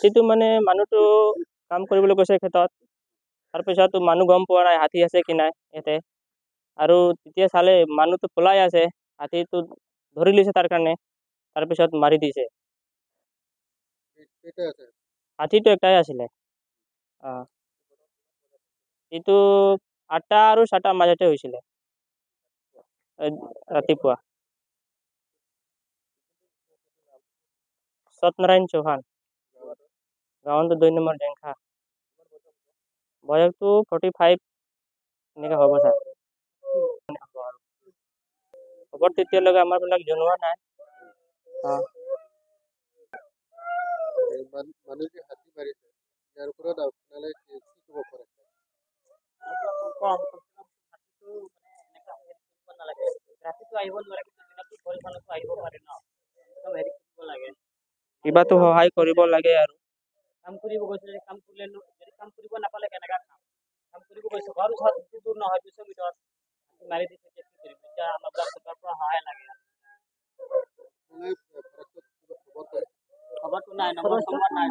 হাতীটো মানে মানুহটো কাম কৰিবলৈ গৈছে ক্ষেত্ৰত তাৰপিছত মানুহ গম পোৱা নাই হাতী আছে কি নাই ইয়াতে আৰু তেতিয়া চালে মানুহটো পলাই আছে হাতীটো ধৰি লৈছে তাৰ কাৰণে তাৰপিছত মাৰি দিছে হাতীটো একটাই আছিলে এইটো 8টা আৰু 7টাৰ মাজতে হৈছিলে ৰাতিপুৱা সত্যনাৰায়ণ চৌহান গাঁৱত 2 নম্বৰ জেংখা বয়সটো 45 এনেকৈ হ'ব ছাৰ খবৰ তেতিয়ালৈকে আমাৰ বিলাক জনোৱা নাই কিবাটো সহায় কৰিব লাগে আৰু কাম কৰিব গৈছে কাম কৰিলে যদি কাম কৰিব নাপালে কেনেকা কাম কৰিব গৈছে ঘৰ ওচৰত দূৰ নহয় 200 মিটাৰ মাৰি দিছে এতিয়া আমাৰ চৰকাৰৰ পৰা সহায় লাগে খবৰটো নাই নম্বৰ নাই